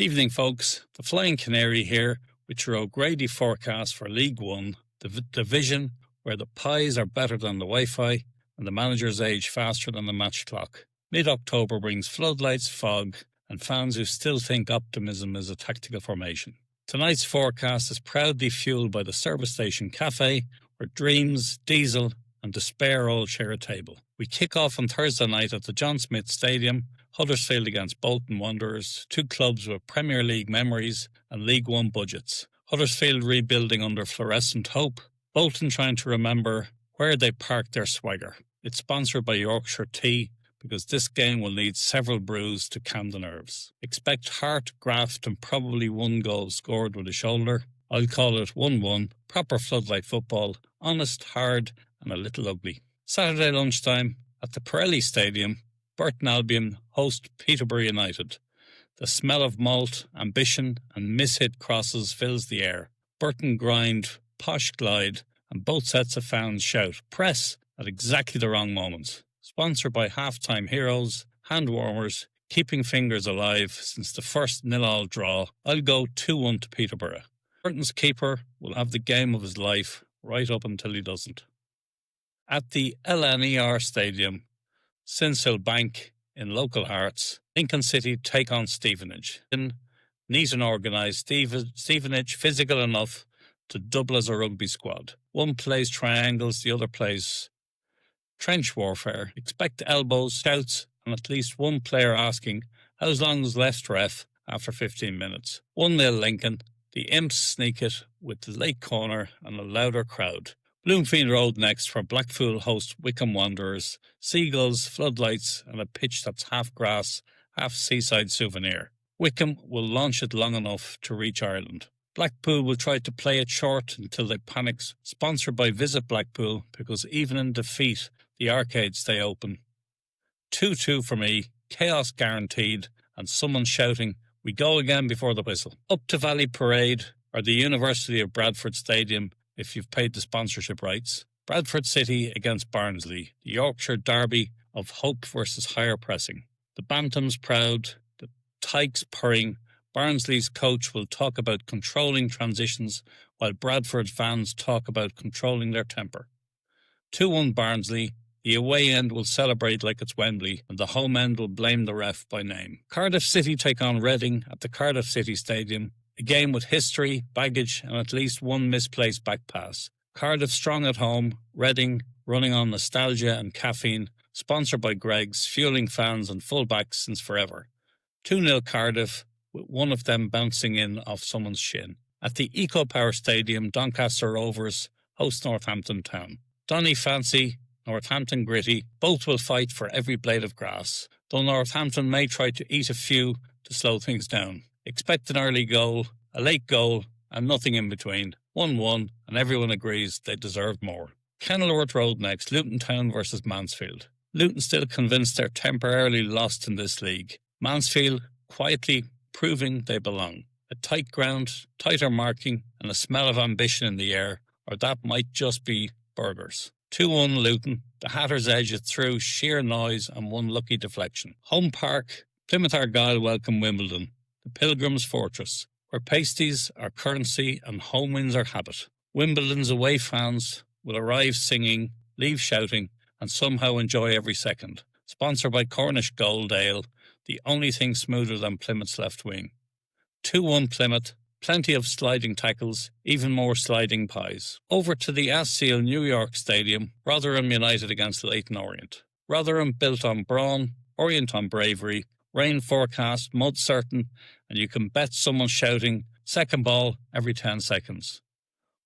Evening, folks. The Flying Canary here with your O'Grady forecast for League One, the division where the pies are better than the Wi-Fi and the managers age faster than the match clock. Mid-October brings floodlights, fog, and fans who still think optimism is a tactical formation. Tonight's forecast is proudly fueled by the service station cafe, where dreams, diesel, and despair all share a table. We kick off on Thursday night at the John Smith Stadium, Huddersfield against Bolton Wanderers, two clubs with Premier League memories and League One budgets. Huddersfield rebuilding under fluorescent hope, Bolton trying to remember where they parked their swagger. It's sponsored by Yorkshire Tea, because this game will need several brews to calm the nerves. Expect heart, graft and probably one goal scored with a shoulder. I'll call it 1-1, proper floodlight football, honest, hard and a little ugly. Saturday lunchtime at the Pirelli Stadium, Burton Albion host Peterborough United. The smell of malt, ambition and mishit crosses fills the air. Burton grind, posh glide and both sets of fans shout, press, at exactly the wrong moment. Sponsored by Halftime Heroes, hand warmers, keeping fingers alive since the first 0-0 draw, I'll go 2-1 to Peterborough. Burton's keeper will have the game of his life right up until he doesn't. At the LNER Stadium, Sinshill Bank in local hearts, Lincoln City take on Stevenage. Neat and organised, Stevenage physical enough to double as a rugby squad. One plays triangles, the other plays trench warfare. Expect elbows, shouts, and at least one player asking, how's long is left, ref, after 15 minutes. 1-0 Lincoln. The Imps sneak it with the late corner and a louder crowd. Bloomfield Road next, where Blackpool host Wycombe Wanderers, seagulls, floodlights and a pitch that's half grass, half seaside souvenir. Wycombe will launch it long enough to reach Ireland. Blackpool will try to play it short until they panic. Sponsored by Visit Blackpool, because even in defeat, the arcades stay open. 2-2 for me, chaos guaranteed, and someone shouting, we go again before the whistle. Up to Valley Parade, or the University of Bradford Stadium, if you've paid the sponsorship rights. Bradford City against Barnsley, the Yorkshire derby of hope versus higher pressing. The Bantams proud, the Tykes purring. Barnsley's coach will talk about controlling transitions, while Bradford fans talk about controlling their temper. 2-1 Barnsley. The away end will celebrate like it's Wembley, and the home end will blame the ref by name. Cardiff City take on Reading at the Cardiff City Stadium, a game with history, baggage, and at least one misplaced back pass. Cardiff strong at home, Reading running on nostalgia and caffeine, sponsored by Greggs, fueling fans and fullbacks since forever. 2-0 Cardiff, with one of them bouncing in off someone's shin. At the Eco Power Stadium, Doncaster Rovers host Northampton Town. Donny fancy, Northampton gritty, both will fight for every blade of grass, though Northampton may try to eat a few to slow things down. Expect an early goal, a late goal, and nothing in between. 1-1, and everyone agrees they deserve more. Kenilworth Road next, Luton Town versus Mansfield. Luton still convinced they're temporarily lost in this league. Mansfield quietly proving they belong. A tight ground, tighter marking, and a smell of ambition in the air, or that might just be burgers. 2-1 Luton. The Hatters edge it through sheer noise and one lucky deflection. Home Park, Plymouth Argyle welcome Wimbledon, the Pilgrims' Fortress, where pasties are currency and home wins are habit. Wimbledon's away fans will arrive singing, leave shouting, and somehow enjoy every second. Sponsored by Cornish Gold Ale, the only thing smoother than Plymouth's left wing. 2-1 Plymouth. Plenty of sliding tackles, even more sliding pies. Over to the Asseal New York Stadium, Rotherham United against Leyton Orient. Rotherham built on brawn, Orient on bravery, rain forecast, mud certain, and you can bet someone shouting, second ball every 10 seconds.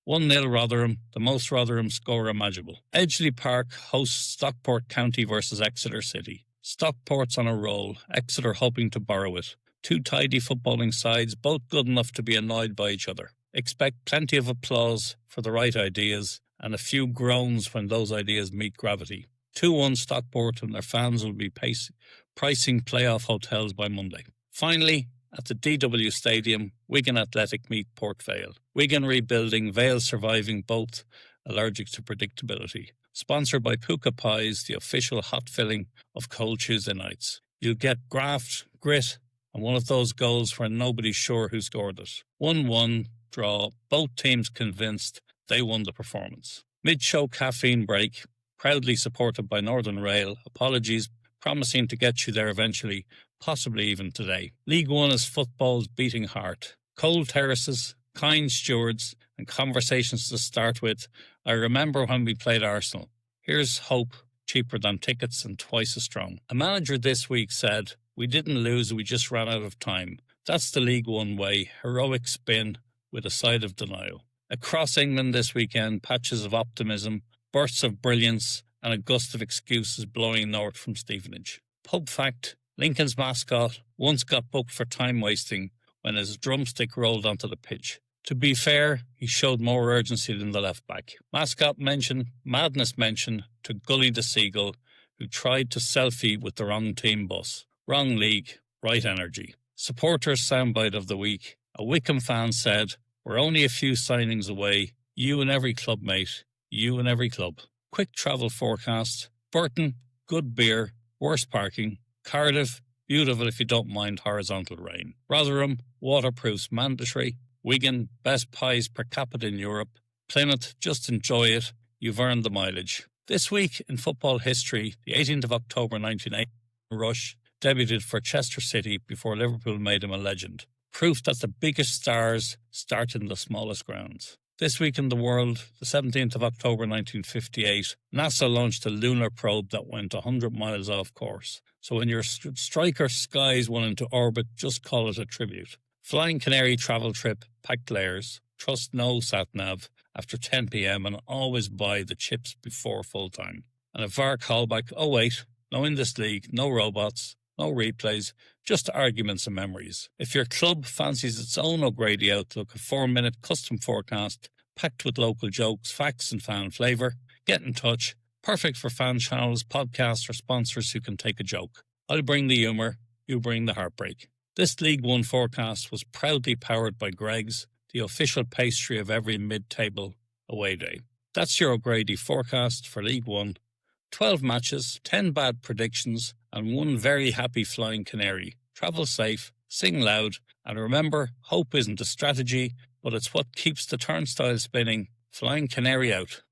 1-0 Rotherham, the most Rotherham score imaginable. Edgeley Park hosts Stockport County versus Exeter City. Stockport's on a roll, Exeter hoping to borrow it. Two tidy footballing sides, both good enough to be annoyed by each other. Expect plenty of applause for the right ideas and a few groans when those ideas meet gravity. 2-1 Stockport, and their fans will be pricing playoff hotels by Monday. Finally, at the DW Stadium, Wigan Athletic meet Port Vale. Wigan rebuilding, Vale surviving, both allergic to predictability. Sponsored by Puka Pies, the official hot filling of cold Tuesday nights. You'll get graft, grit, and one of those goals where nobody's sure who scored it. 1-1 draw, both teams convinced they won the performance. Mid-show caffeine break, proudly supported by Northern Rail, apologies promising to get you there eventually, possibly even today. League One is football's beating heart. Cold terraces, kind stewards, and conversations to start with. I remember when we played Arsenal. Here's hope, cheaper than tickets and twice as strong. A manager this week said, "We didn't lose, we just ran out of time." That's the League One way, heroic spin with a side of denial. Across England this weekend, patches of optimism, bursts of brilliance, and a gust of excuses blowing north from Stevenage. Pub fact, Lincoln's mascot once got booked for time wasting when his drumstick rolled onto the pitch. To be fair, he showed more urgency than the left back. Mascot mention, madness mention to Gully the Seagull, who tried to selfie with the wrong team bus. Wrong league, right energy. Supporters soundbite of the week. A Wickham fan said, "We're only a few signings away. You and every club, mate. You and every club." Quick travel forecast. Burton, good beer, worse parking. Cardiff, beautiful if you don't mind horizontal rain. Rotherham, waterproofs mandatory. Wigan, best pies per capita in Europe. Plymouth, just enjoy it. You've earned the mileage. This week in football history, the 18th of October 1980, Rush debuted for Chester City before Liverpool made him a legend. Proof that the biggest stars start in the smallest grounds. This week in the world, the 17th of October 1958, NASA launched a lunar probe that went 100 miles off course. So when your striker skies one into orbit, just call it a tribute. Flying Canary travel trip, packed layers, trust no sat-nav after 10 p.m. and always buy the chips before full time. And a VAR callback, oh wait, no in this league, no robots, no replays, just arguments and memories. If your club fancies its own O'Grady Outlook, a 4-minute custom forecast packed with local jokes, facts and fan flavour, get in touch. Perfect for fan channels, podcasts or sponsors who can take a joke. I'll bring the humour, you bring the heartbreak. This League One forecast was proudly powered by Greggs, the official pastry of every mid-table away day. That's your O'Grady forecast for League One. 12 matches, 10 bad predictions, and one very happy Flying Canary. Travel safe, sing loud, and remember, hope isn't a strategy, but it's what keeps the turnstile spinning. Flying Canary out.